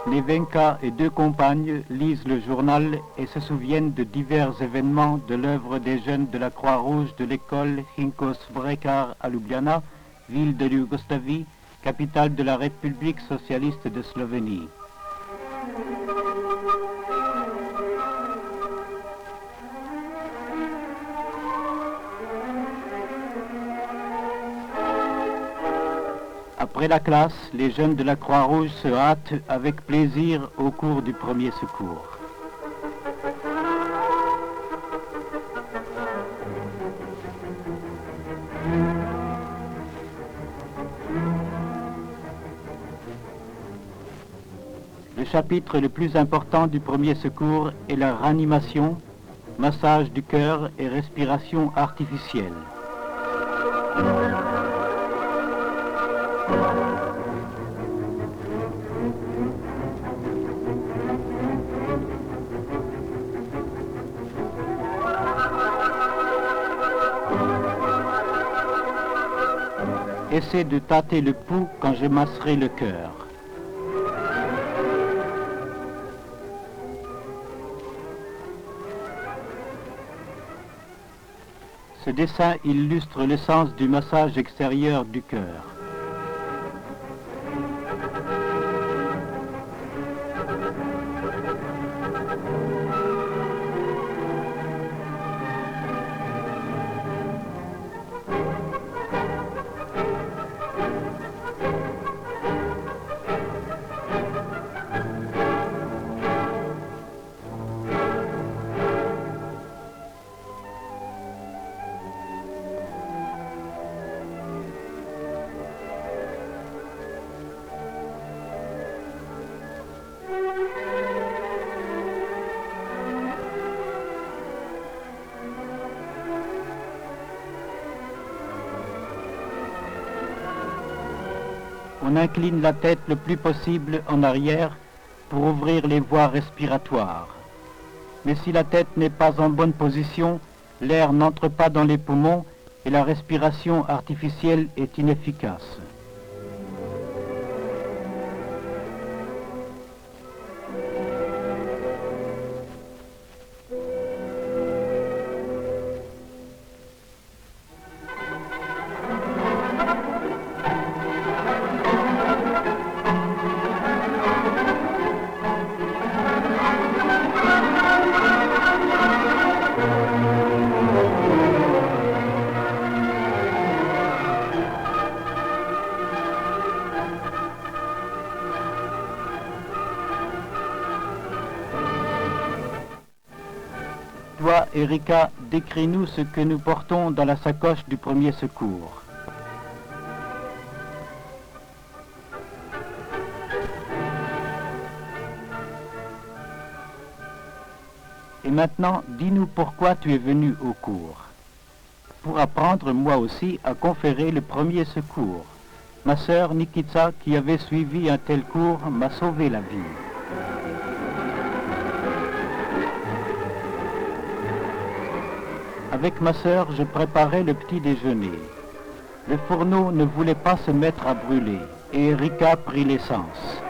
Nevenka et deux compagnes lisent le journal et se souviennent de divers événements de l'œuvre des jeunes de la Croix-Rouge de l'école Hinkos Vrekar à Ljubljana, ville de Yougoslavie, capitale de la République socialiste de Slovénie. Après la classe, les jeunes de la Croix-Rouge se hâtent avec plaisir au cours du premier secours. Le chapitre le plus important du premier secours est la réanimation, massage du cœur et respiration artificielle. Essaie de tâter le pouls quand je masserai le cœur. Ce dessin illustre le sens du massage extérieur du cœur. On incline la tête le plus possible en arrière pour ouvrir les voies respiratoires. Mais si la tête n'est pas en bonne position, l'air n'entre pas dans les poumons et la respiration artificielle est inefficace. Toi, Erika, décris-nous ce que nous portons dans la sacoche du premier secours. Et maintenant, dis-nous pourquoi tu es venu au cours. Pour apprendre, moi aussi, à conférer le premier secours. Ma sœur Nikita, qui avait suivi un tel cours, m'a sauvé la vie. Avec ma sœur, je préparais le petit déjeuner. Le fourneau ne voulait pas se mettre à brûler et Erika prit l'essence.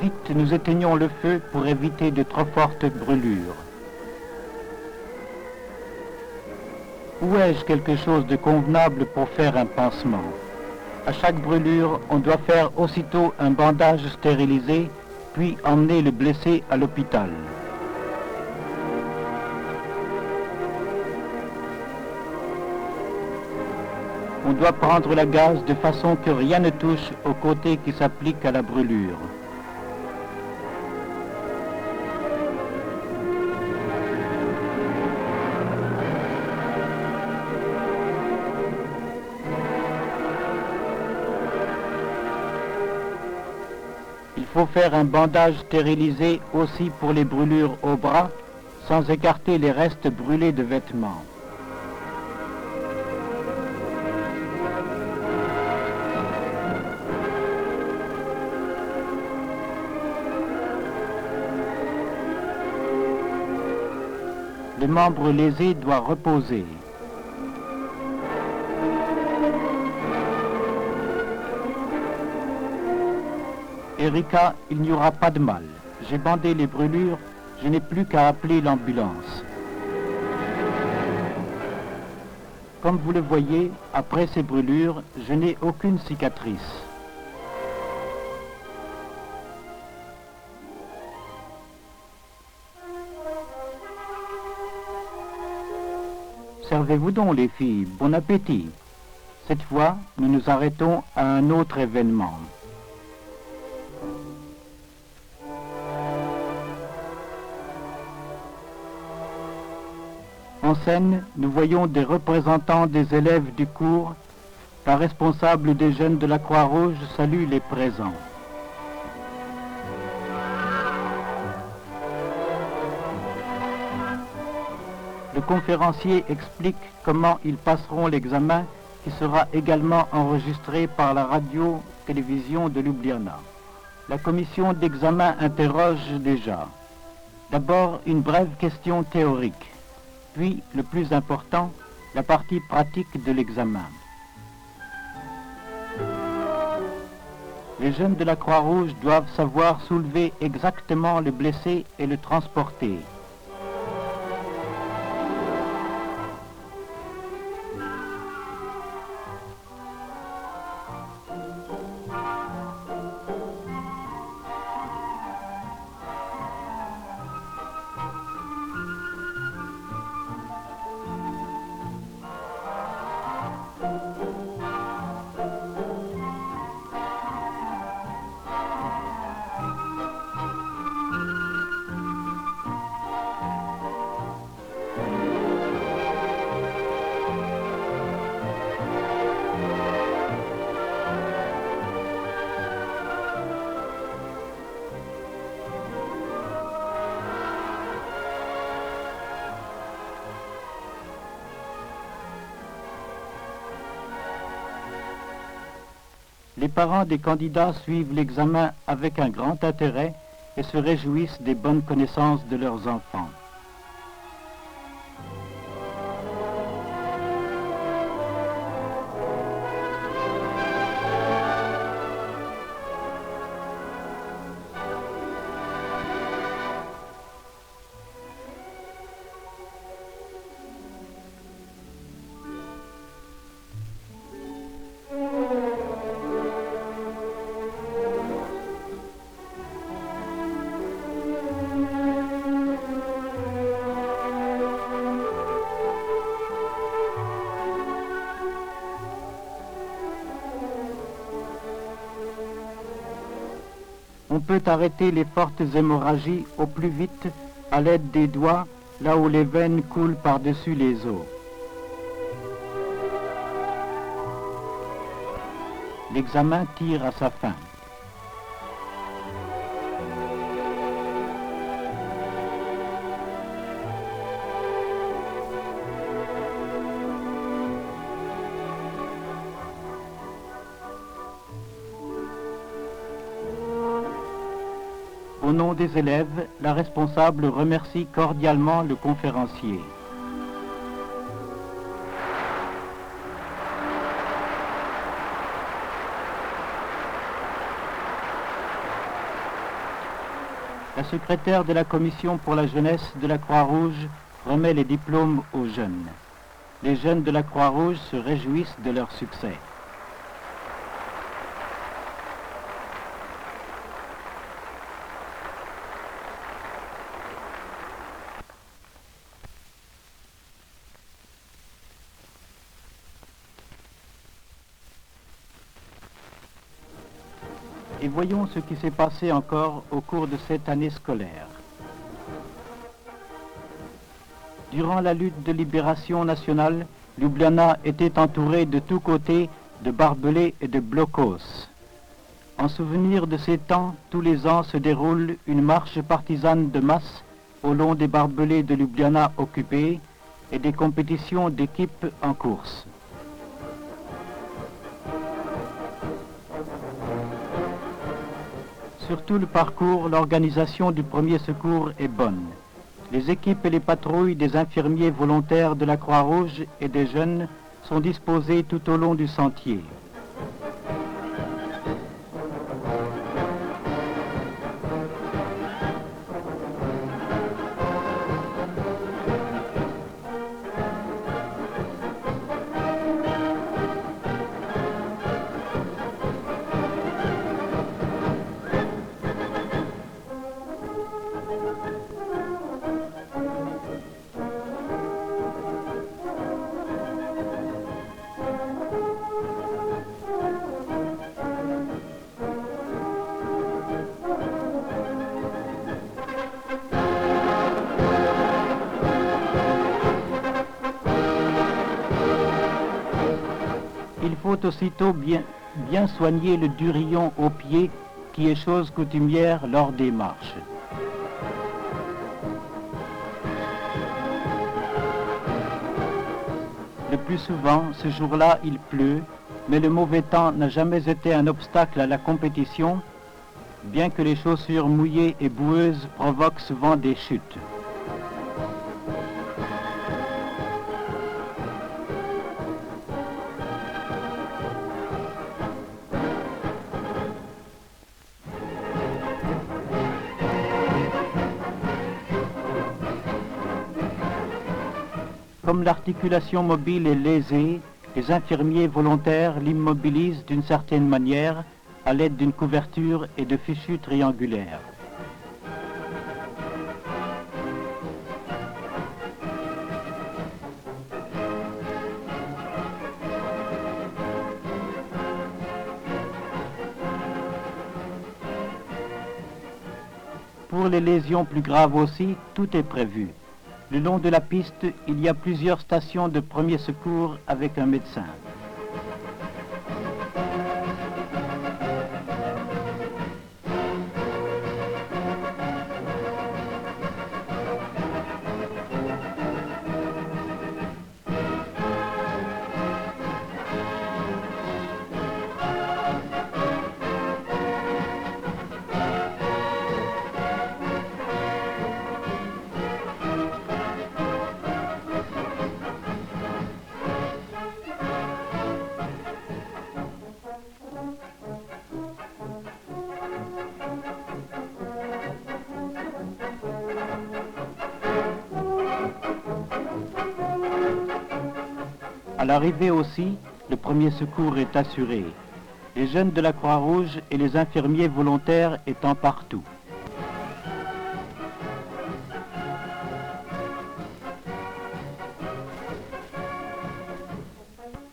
Vite, nous éteignons le feu pour éviter de trop fortes brûlures. Où ai-je quelque chose de convenable pour faire un pansement? À chaque brûlure, on doit faire aussitôt un bandage stérilisé, puis emmener le blessé à l'hôpital. on doit prendre la gaze de façon que rien ne touche au côté qui s'applique à la brûlure. Il faut faire un bandage stérilisé aussi pour les brûlures au bras, sans écarter les restes brûlés de vêtements. Le membre lésé doit reposer. Erika, il n'y aura pas de mal. J'ai bandé les brûlures, je n'ai plus qu'à appeler l'ambulance. Comme vous le voyez, après ces brûlures, je n'ai aucune cicatrice. Servez-vous donc les filles, bon appétit. Cette fois, nous nous arrêtons à un autre événement. En scène, nous voyons des représentants des élèves du cours. La responsable des jeunes de la Croix-Rouge salue les présents. Le conférencier explique comment ils passeront l'examen qui sera également enregistré par la radio-télévision de Ljubljana. La commission d'examen interroge déjà. D'abord, une brève question théorique. Puis, le plus important, la partie pratique de l'examen. Les jeunes de la Croix-Rouge doivent savoir soulever exactement le blessé et le transporter. Les parents des candidats suivent l'examen avec un grand intérêt et se réjouissent des bonnes connaissances de leurs enfants. On peut arrêter les fortes hémorragies au plus vite à l'aide des doigts, là où les veines coulent par-dessus les os. L'examen tire à sa fin. Au nom des élèves, la responsable remercie cordialement le conférencier. La secrétaire de la commission pour la jeunesse de la Croix-Rouge remet les diplômes aux jeunes. Les jeunes de la Croix-Rouge se réjouissent de leur succès. Et voyons ce qui s'est passé encore au cours de cette année scolaire. Durant la lutte de libération nationale, Ljubljana était entourée de tous côtés de barbelés et de blocos. En souvenir de ces temps, tous les ans se déroule une marche partisane de masse au long des barbelés de Ljubljana occupés et des compétitions d'équipes en course. Sur tout le parcours, l'organisation du premier secours est bonne. Les équipes et les patrouilles des infirmiers volontaires de la Croix-Rouge et des jeunes sont disposées tout au long du sentier. Il faut aussitôt bien soigner le durillon au pied, qui est chose coutumière lors des marches. Le plus souvent, ce jour-là, il pleut, mais le mauvais temps n'a jamais été un obstacle à la compétition, bien que les chaussures mouillées et boueuses provoquent souvent des chutes. Comme l'articulation mobile est lésée, les infirmiers volontaires l'immobilisent d'une certaine manière à l'aide d'une couverture et de fichus triangulaires. Pour les lésions plus graves aussi, tout est prévu. Le long de la piste, il y a plusieurs stations de premier secours avec un médecin. À l'arrivée aussi, le premier secours est assuré. Les jeunes de la Croix-Rouge et les infirmiers volontaires étant partout.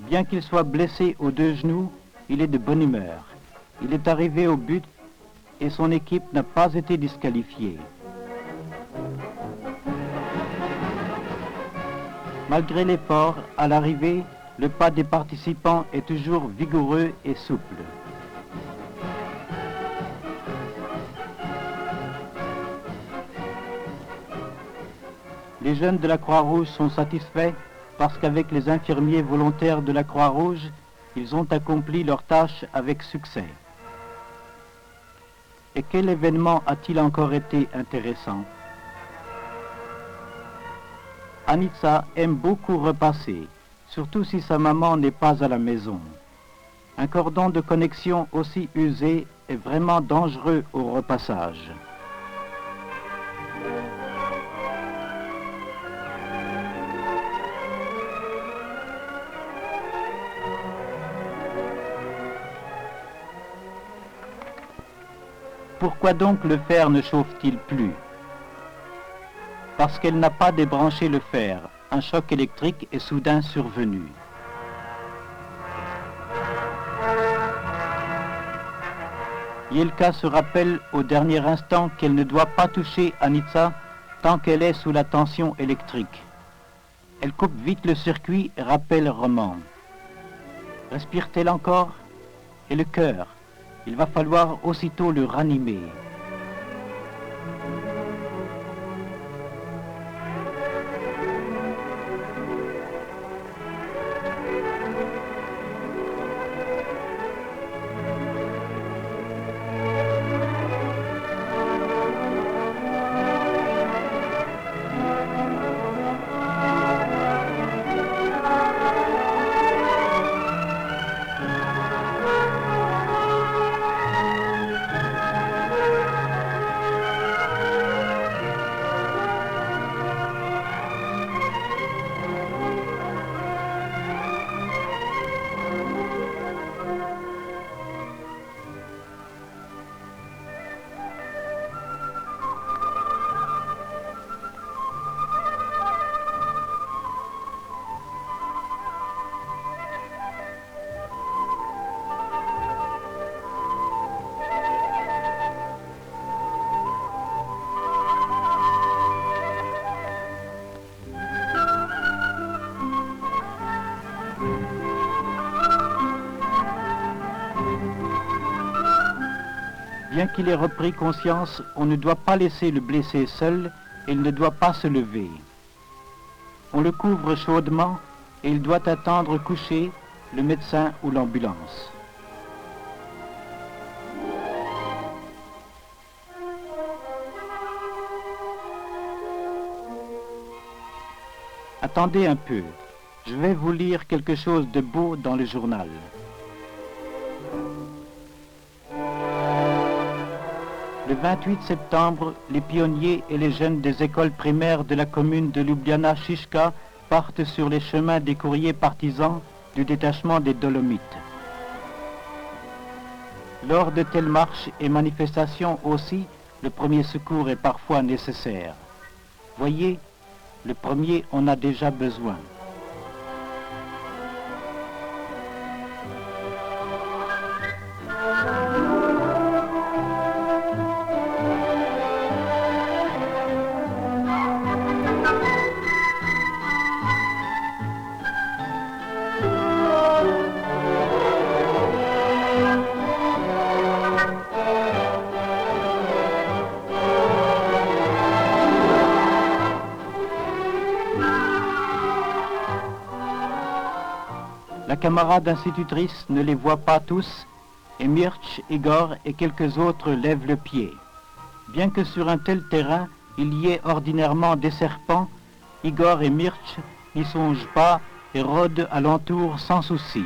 Bien qu'il soit blessé aux deux genoux, il est de bonne humeur. Il est arrivé au but et son équipe n'a pas été disqualifiée. Malgré l'effort, à l'arrivée, le pas des participants est toujours vigoureux et souple. Les jeunes de la Croix-Rouge sont satisfaits parce qu'avec les infirmiers volontaires de la Croix-Rouge, ils ont accompli leur tâche avec succès. Et quel événement a-t-il encore été intéressant? Anitza aime beaucoup repasser, surtout si sa maman n'est pas à la maison. Un cordon de connexion aussi usé est vraiment dangereux au repassage. Pourquoi donc le fer ne chauffe-t-il plus? Parce qu'elle n'a pas débranché le fer. Un choc électrique est soudain survenu. Yelka se rappelle au dernier instant qu'elle ne doit pas toucher Anitsa tant qu'elle est sous la tension électrique. Elle coupe vite le circuit, rappelle Roman. Respire-t-elle encore? Et le cœur? Il va falloir aussitôt le ranimer. Bien qu'il ait repris conscience, on ne doit pas laisser le blessé seul et il ne doit pas se lever. On le couvre chaudement et il doit attendre couché le médecin ou l'ambulance. Attendez un peu, je vais vous lire quelque chose de beau dans le journal. Le 28 septembre, les pionniers et les jeunes des écoles primaires de la commune de Ljubljana-Šiška partent sur les chemins des courriers partisans du détachement des Dolomites. Lors de telles marches et manifestations aussi, le premier secours est parfois nécessaire. Voyez, le premier en a déjà besoin. La camarade institutrice ne les voit pas tous et Mirch, Igor et quelques autres lèvent le pied. Bien que sur un tel terrain, il y ait ordinairement des serpents, Igor et Mirch n'y songent pas et rôdent alentour sans souci.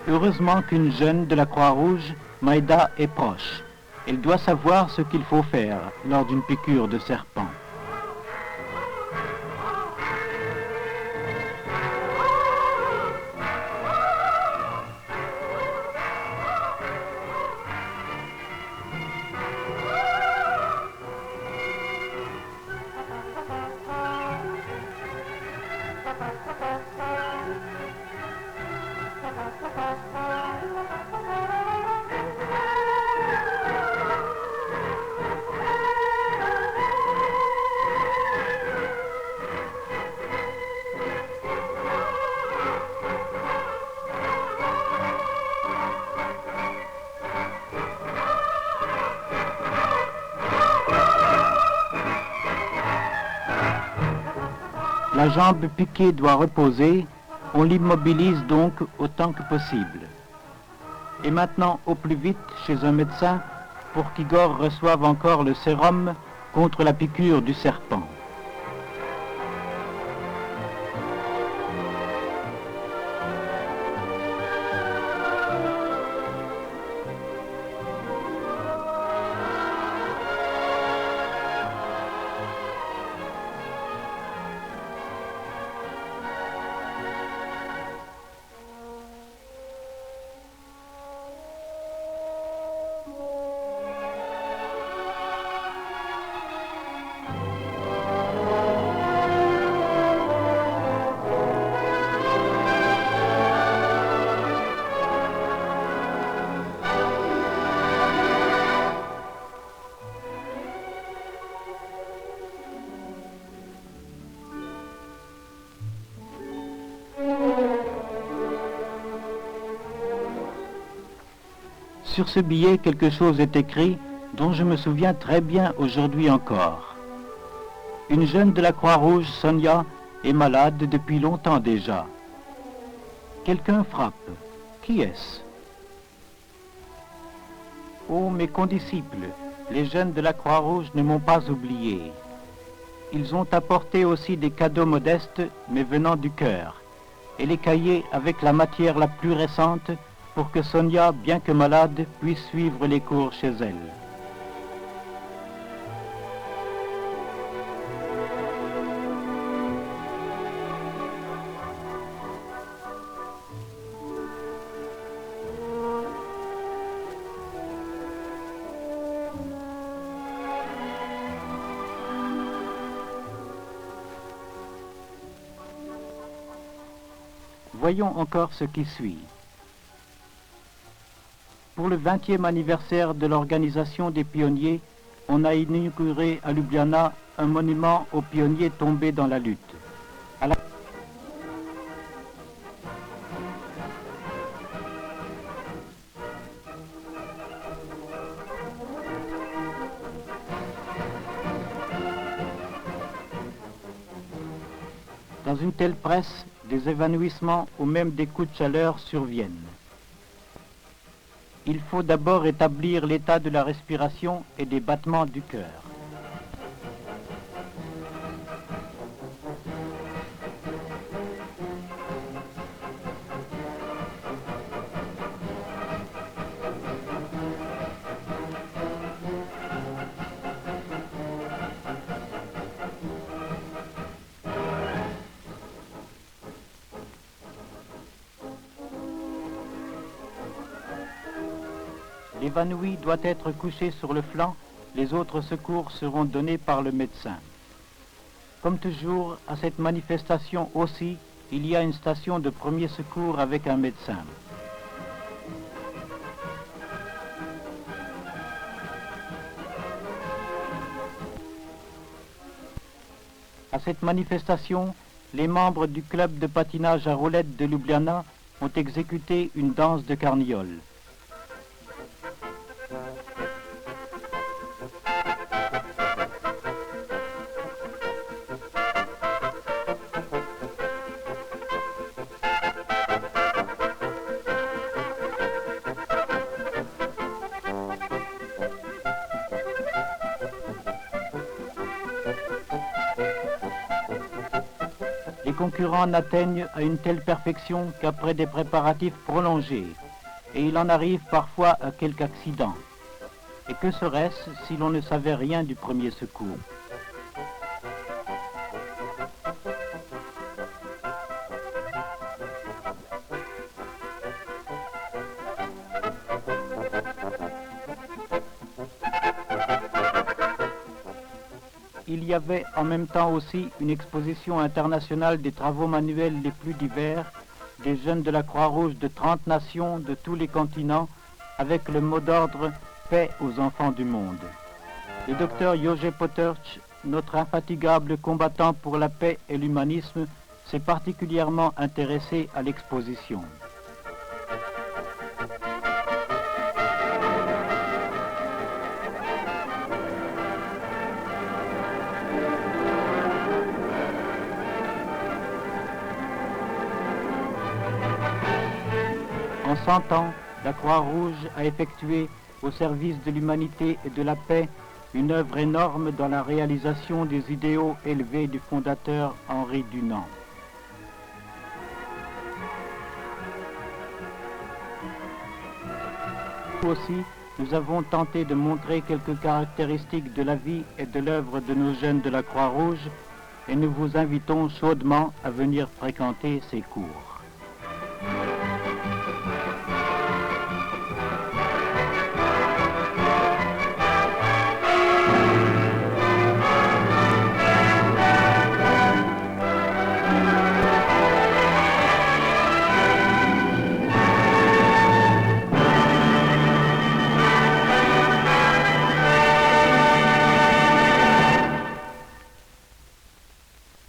Heureusement qu'une jeune de la Croix-Rouge, Maïda, est proche. Elle doit savoir ce qu'il faut faire lors d'une piqûre de serpent. La jambe piquée doit reposer, on l'immobilise donc autant que possible. Et maintenant au plus vite chez un médecin pour qu'Igor reçoive encore le sérum contre la piqûre du serpent. Sur ce billet, quelque chose est écrit dont je me souviens très bien aujourd'hui encore. Une jeune de la Croix-Rouge, Sonia, est malade depuis longtemps déjà. Quelqu'un frappe. Qui est-ce? Oh, mes condisciples, les jeunes de la Croix-Rouge ne m'ont pas oublié. Ils ont apporté aussi des cadeaux modestes, mais venant du cœur, et les cahiers avec la matière la plus récente pour que Sonia, bien que malade, puisse suivre les cours chez elle. Voyons encore ce qui suit. Pour le 20e anniversaire de l'organisation des pionniers, on a inauguré à Ljubljana un monument aux pionniers tombés dans la lutte. Dans une telle presse, des évanouissements ou même des coups de chaleur surviennent. Il faut d'abord établir l'état de la respiration et des battements du cœur. L'évanoui doit être couché sur le flanc, les autres secours seront donnés par le médecin. Comme toujours, à cette manifestation aussi, il y a une station de premier secours avec un médecin. À cette manifestation, les membres du club de patinage à roulettes de Ljubljana ont exécuté une danse de carniole. Les concurrents n'atteignent à une telle perfection qu'après des préparatifs prolongés, et il en arrive parfois à quelque accident. Et que serait-ce si l'on ne savait rien du premier secours? Il y avait en même temps aussi une exposition internationale des travaux manuels les plus divers, des jeunes de la Croix-Rouge de 30 nations de tous les continents, avec le mot d'ordre « Paix aux enfants du monde ». Le docteur Jože Potrč, notre infatigable combattant pour la paix et l'humanisme, s'est particulièrement intéressé à l'exposition. En 100 ans, la Croix-Rouge a effectué au service de l'humanité et de la paix une œuvre énorme dans la réalisation des idéaux élevés du fondateur Henri Dunant. Nous aussi, nous avons tenté de montrer quelques caractéristiques de la vie et de l'œuvre de nos jeunes de la Croix-Rouge et nous vous invitons chaudement à venir fréquenter ces cours.